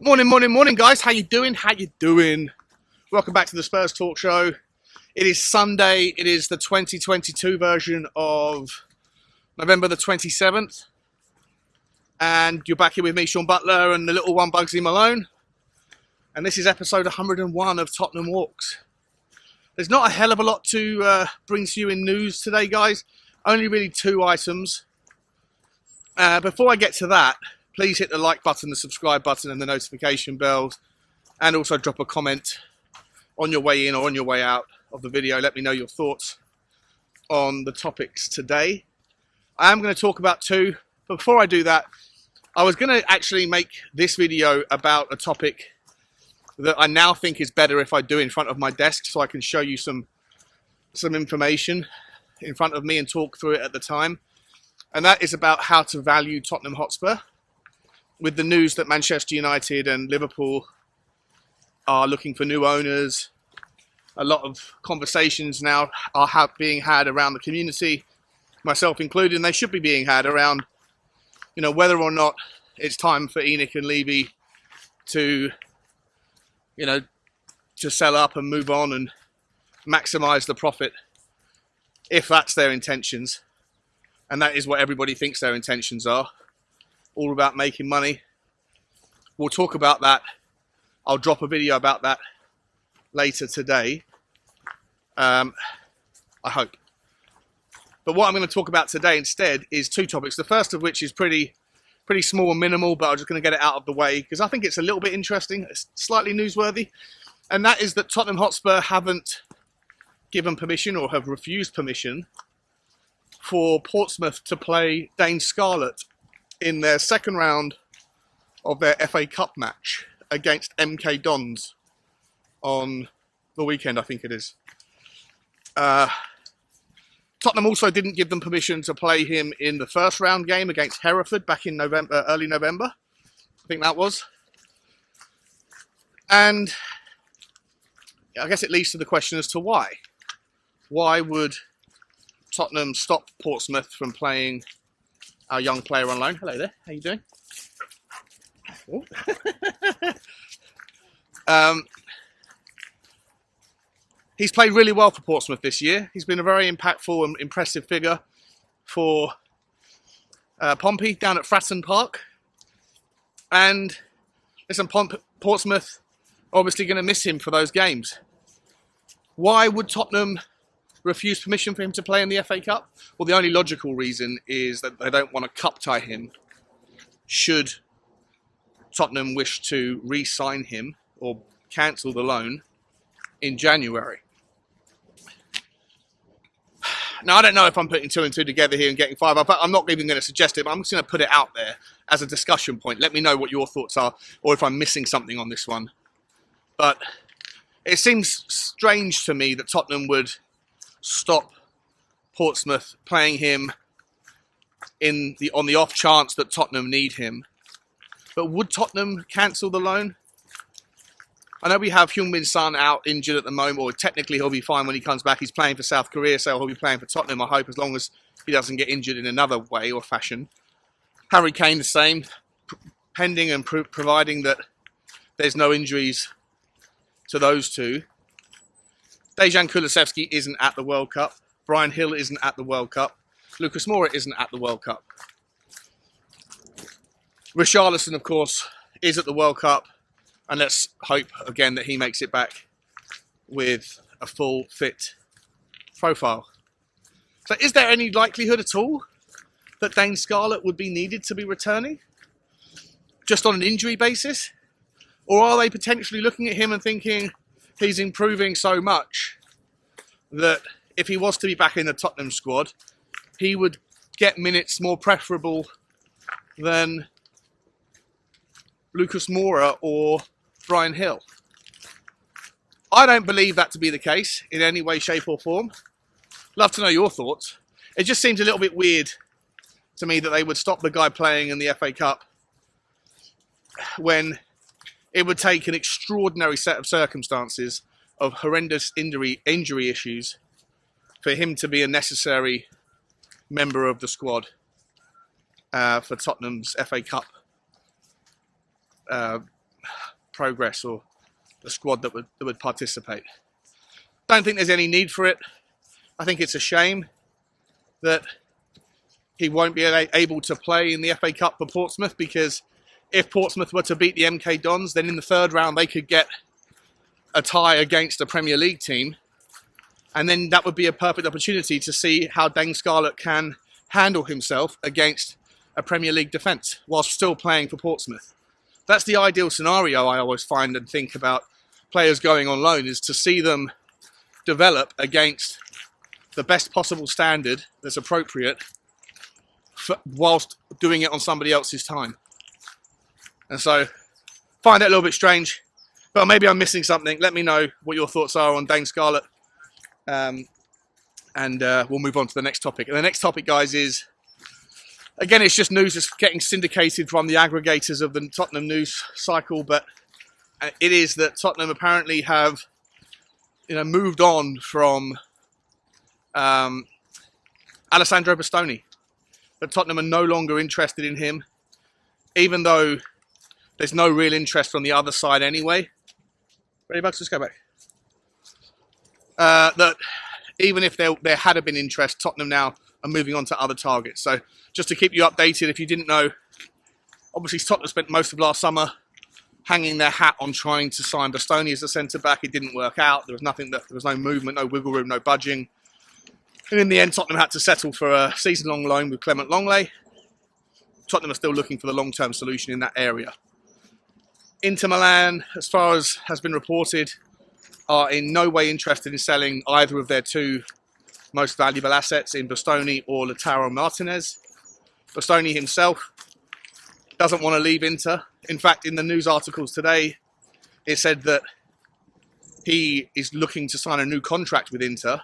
Morning, guys. How you doing? Welcome back to the Spurs Talk Show. It is Sunday. It is the 2022 version of November the 27th. And you're back here with me, Sean Butler, and the little one, Bugsy Malone. And this is episode 101 of Tottenham Walks. There's not a hell of a lot to bring to you in news today, guys. Only really two items. Before I get to that, please hit the like button, the subscribe button, and the notification bells. And also drop a comment on your way in or on your way out of the video. Let me know your thoughts on the topics today. I am going to talk about two. But before I do that, I was going to actually make this video about a topic that I now think is better if I do in front of my desk, so I can show you some information in front of me and talk through it at the time. And that is about how to value Tottenham Hotspur, with the news that Manchester United and Liverpool are looking for new owners. A lot of conversations now are being had around the community, myself included, and they should be being had around, whether or not it's time for ENIC and LEVY to, to sell up and move on and maximise the profit, if that's their intentions. And that is what everybody thinks their intentions are. All about making money. We'll talk about that. I'll drop a video about that later today. I hope. But what I'm going to talk about today instead is two topics. The first of which is pretty small and minimal, but I'm just going to get it out of the way because I think it's a little bit interesting. It's slightly newsworthy. And that is that Tottenham Hotspur haven't given permission or have refused permission for Portsmouth to play DANE SCARLETT in their second round of their FA Cup match against MK Dons on the weekend, I think it is. Tottenham also didn't give them permission to play him in the first round game against Hereford back in early November. I think that was. And I guess it leads to the question as to why. Why would Tottenham stop Portsmouth from playing our young player on loan? Hello there, how you doing? He's played really well for Portsmouth this year. He's been a very impactful and impressive figure for Pompey down at Fratton Park. And listen, Portsmouth obviously going to miss him for those games. Why would Tottenham refuse permission for him to play in the FA Cup? Well, the only logical reason is that they don't want to cup tie him should Tottenham wish to re-sign him or cancel the loan in January. Now, I don't know if I'm putting two and two together here and getting five up. I'm not even going to suggest it, but I'm just going to put it out there as a discussion point. Let me know what your thoughts are or if I'm missing something on this one. But it seems strange to me that Tottenham would stop Portsmouth playing him on the off chance that Tottenham need him. But would Tottenham cancel the loan? I know we have Heung-min Son out injured at the moment, or technically he'll be fine when he comes back. He's playing for South Korea, so he'll be playing for Tottenham, I hope, as long as he doesn't get injured in another way or fashion. Harry Kane the same, pending and providing that there's no injuries to those two. Dejan Kulusevski isn't at the World Cup. Brian Hill isn't at the World Cup. Lucas Moura isn't at the World Cup. Richarlison, of course, is at the World Cup. And let's hope, again, that he makes it back with a full, fit profile. So is there any likelihood at all that DANE SCARLETT would be needed to be returning? Just on an injury basis? Or are they potentially looking at him and thinking he's improving so much that if he was to be back in the Tottenham squad, he would get minutes more preferable than Lucas Moura or Brian Hill? I don't believe that to be the case in any way, shape or form. Love to know your thoughts. It just seems a little bit weird to me that they would stop the guy playing in the FA Cup when it would take an extraordinary set of circumstances of horrendous injury issues for him to be a necessary member of the squad for Tottenham's FA Cup progress or the squad that would participate. Don't think there's any need for it. I think it's a shame that he won't be able to play in the FA Cup for Portsmouth, because if Portsmouth were to beat the MK Dons, then in the third round they could get a tie against a Premier League team, and then that would be a perfect opportunity to see how Dane Scarlett can handle himself against a Premier League defence whilst still playing for Portsmouth. That's the ideal scenario I always find and think about players going on loan, is to see them develop against the best possible standard that's appropriate whilst doing it on somebody else's time. And so, find it a little bit strange, but maybe I'm missing something. Let me know what your thoughts are on Dane Scarlett, and we'll move on to the next topic. And the next topic, guys, is, again, it's just news that's getting syndicated from the aggregators of the Tottenham news cycle, but it is that Tottenham apparently have, moved on from Alessandro Bastoni. But Tottenham are no longer interested in him, even though there's no real interest from the other side anyway. Ready, Bugs? Let's go back. That even if there had been interest, Tottenham now are moving on to other targets. So just to keep you updated, if you didn't know, obviously Tottenham spent most of last summer hanging their hat on trying to sign Bastoni as a centre-back. It didn't work out. There was no movement, no wiggle room, no budging. And in the end, Tottenham had to settle for a season-long loan with Clement Longley. Tottenham are still looking for the long-term solution in that area. Inter Milan, as far as has been reported, are in no way interested in selling either of their two most valuable assets in Bastoni or Lautaro Martinez. Bastoni himself doesn't want to leave Inter. In fact, in the news articles today, it said that he is looking to sign a new contract with Inter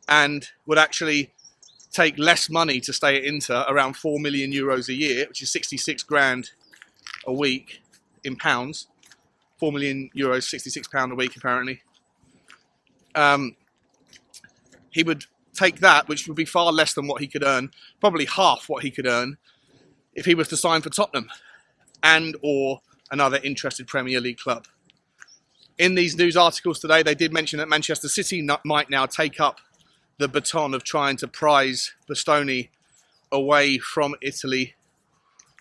and would actually take less money to stay at Inter, around €4 million a year, which is 66 grand a week in pounds. €4 million, £66 a week apparently. He would take that, which would be far less than what he could earn, probably half what he could earn, if he was to sign for Tottenham and or another interested Premier League club. In these news articles today, they did mention that Manchester City might now take up the baton of trying to prize Bastoni away from Italy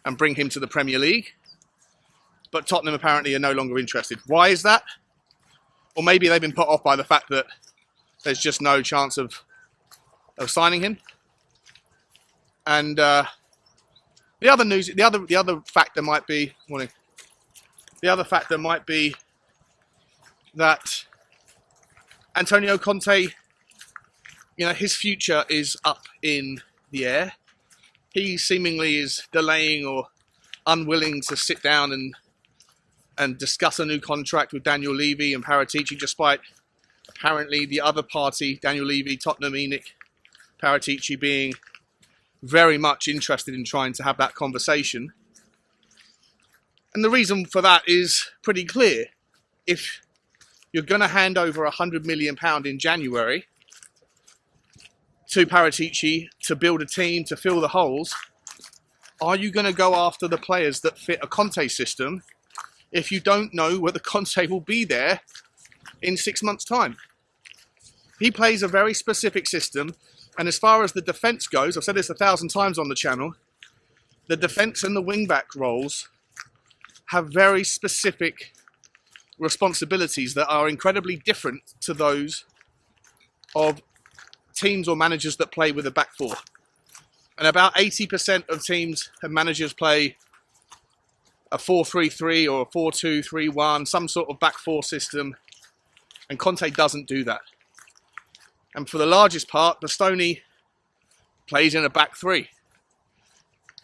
and bring him to the Premier League. But Tottenham apparently are no longer interested. Why is that? Or maybe they've been put off by the fact that there's just no chance of signing him. And the other factor might be that Antonio Conte, his future is up in the air. He seemingly is delaying or unwilling to sit down and discuss a new contract with Daniel Levy and Paratici, despite apparently the other party, Daniel Levy, Tottenham, ENIC, Paratici, being very much interested in trying to have that conversation. And the reason for that is pretty clear. If you're going to hand over £100 million in January to Paratici to build a team, to fill the holes, are you going to go after the players that fit a Conte system if you don't know whether Conte will be there in 6 months' time? He plays a very specific system, and as far as the defence goes, I've said this 1,000 times on the channel, the defence and the wing-back roles have very specific responsibilities that are incredibly different to those of teams or managers that play with a back four. And about 80% of teams and managers play a 4-3-3 or a 4-2-3-1, some sort of back four system, and Conte doesn't do that. And for the largest part, Bastoni plays in a back three.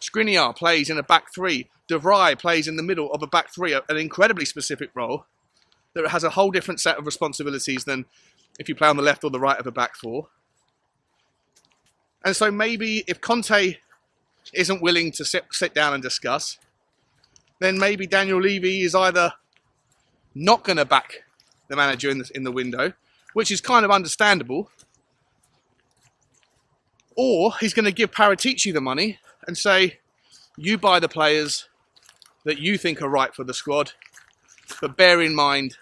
Skriniar plays in a back three. De Vrij plays in the middle of a back three, an incredibly specific role that has a whole different set of responsibilities than if you play on the left or the right of a back four. And so maybe if Conte isn't willing to sit down and discuss, then maybe Daniel Levy is either not going to back the manager in the window, which is kind of understandable, or he's going to give Paratici the money and say, you buy the players that you think are right for the squad, But bear in mind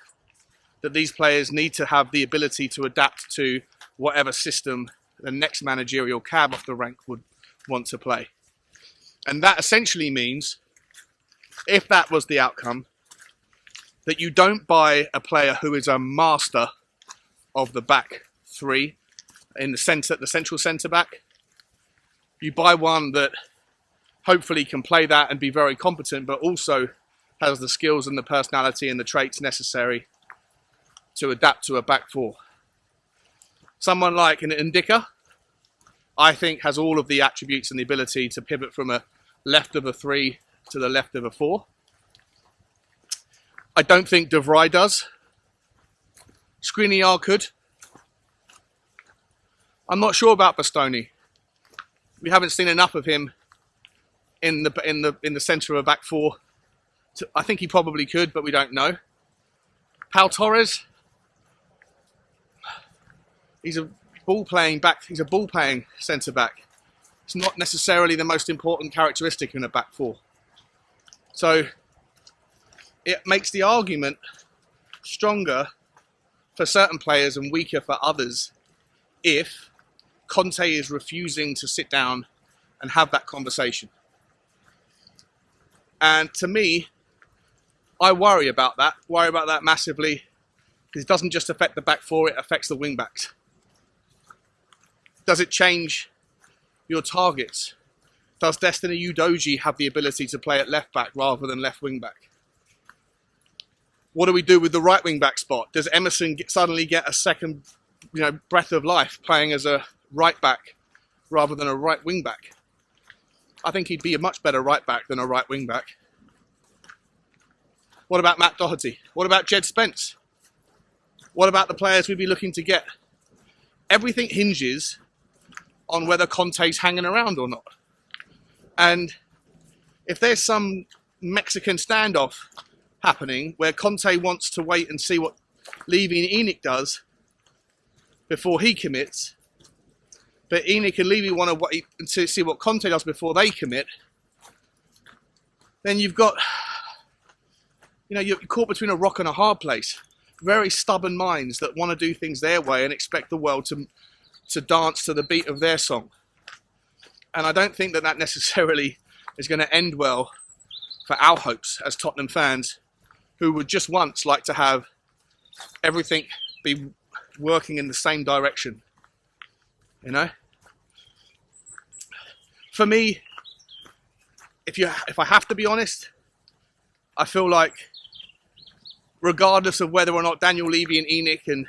that these players need to have the ability to adapt to whatever system the next managerial cab off the rank would want to play. And that essentially means, if that was the outcome, that you don't buy a player who is a master of the back three in the central centre back. You buy one that hopefully can play that and be very competent, but also has the skills and the personality and the traits necessary to adapt to a back four. Someone like an Ndicka, I think, has all of the attributes and the ability to pivot from a left of a three to the left of a four. I don't think De Vrij does. Skriniar could. I'm not sure about Bastoni. We haven't seen enough of him in the centre of a back four. I think he probably could, but we don't know. Pau Torres, he's a ball-playing back. He's a ball-playing centre-back. It's not necessarily the most important characteristic in a back four. So it makes the argument stronger for certain players and weaker for others if Conte is refusing to sit down and have that conversation. And to me, I worry about that massively, because it doesn't just affect the back four, it affects the wing backs. Does it change your targets? Does Destiny Udogie have the ability to play at left back rather than left wing back? What do we do with the right wing back spot? Does Emerson suddenly get a second, breath of life playing as a right back rather than a right wing back? I think he'd be a much better right back than a right wing back. What about Matt Doherty? What about Jed Spence? What about the players we'd be looking to get? Everything hinges on whether Conte's hanging around or not. And if there's some Mexican standoff happening where Conte wants to wait and see what Levy and ENIC does before he commits, but ENIC and Levy want to wait to see what Conte does before they commit, then you've got, you're caught between a rock and a hard place. Very stubborn minds that want to do things their way and expect the world to dance to the beat of their song. And I don't think that necessarily is going to end well for our hopes as Tottenham fans, who would just once like to have everything be working in the same direction. For me, if I have to be honest, I feel like regardless of whether or not Daniel Levy and ENIC and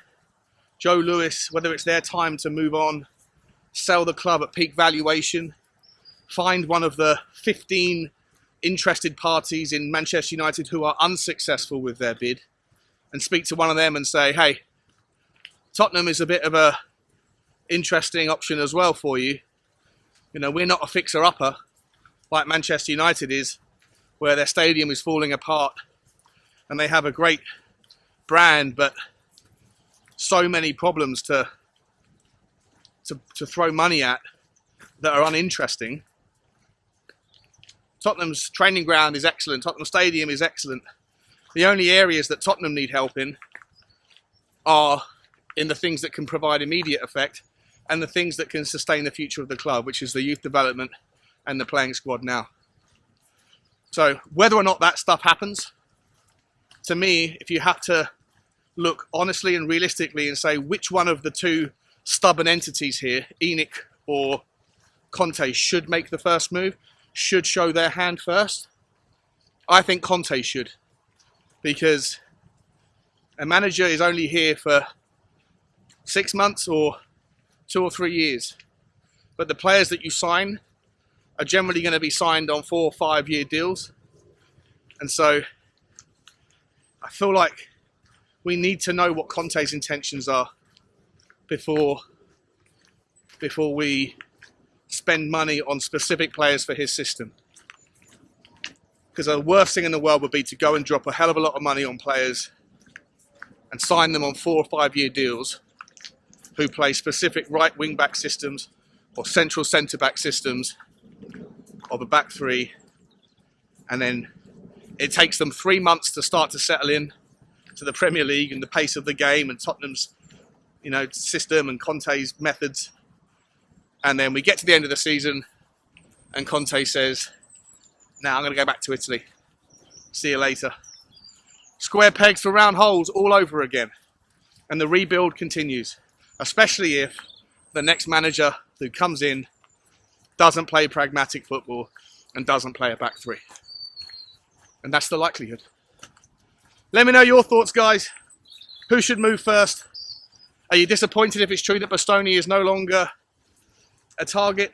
Joe Lewis, whether it's their time to move on, sell the club at peak valuation, find one of the 15 interested parties in Manchester United who are unsuccessful with their bid and speak to one of them and say, hey, Tottenham is a bit of a interesting option as well for you. We're not a fixer-upper like Manchester United is, where their stadium is falling apart and they have a great brand, but so many problems to throw money at that are uninteresting. Tottenham's training ground is excellent. Tottenham Stadium is excellent. The only areas that Tottenham need help in are in the things that can provide immediate effect and the things that can sustain the future of the club, which is the youth development and the playing squad now. So whether or not that stuff happens, to me, if you have to look honestly and realistically and say which one of the two stubborn entities here, ENIC or Conte, should make the first move, should show their hand first, I think Conte should. Because a manager is only here for 6 months or 2 or 3 years. But the players that you sign are generally going to be signed on 4 or 5 year deals. And so I feel like we need to know what Conte's intentions are before we spend money on specific players for his system. Because the worst thing in the world would be to go and drop a hell of a lot of money on players and sign them on 4 or 5 year deals who play specific right wing back systems or central centre back systems of a back three, and then It takes them 3 months to start to settle in to the Premier League and the pace of the game and Tottenham's, system and Conte's methods. And then we get to the end of the season and Conte says, "Now I'm going to go back to Italy. See you later." Square pegs for round holes all over again. And the rebuild continues, especially if the next manager who comes in doesn't play pragmatic football and doesn't play a back three. And that's the likelihood. Let me know your thoughts, guys. Who should move first? Are you disappointed if it's true that Bastoni is no longer a target?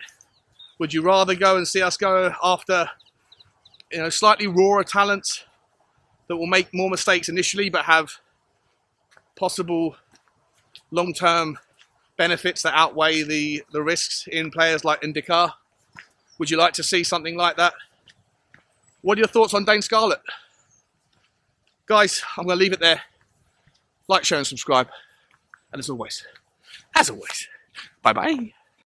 Would you rather go and see us go after, slightly rawer talent that will make more mistakes initially but have possible long-term benefits that outweigh the risks in players like Indikar? Would you like to see something like that? What are your thoughts on Dane Scarlett? Guys, I'm going to leave it there. Like, share and subscribe. And as always, bye-bye.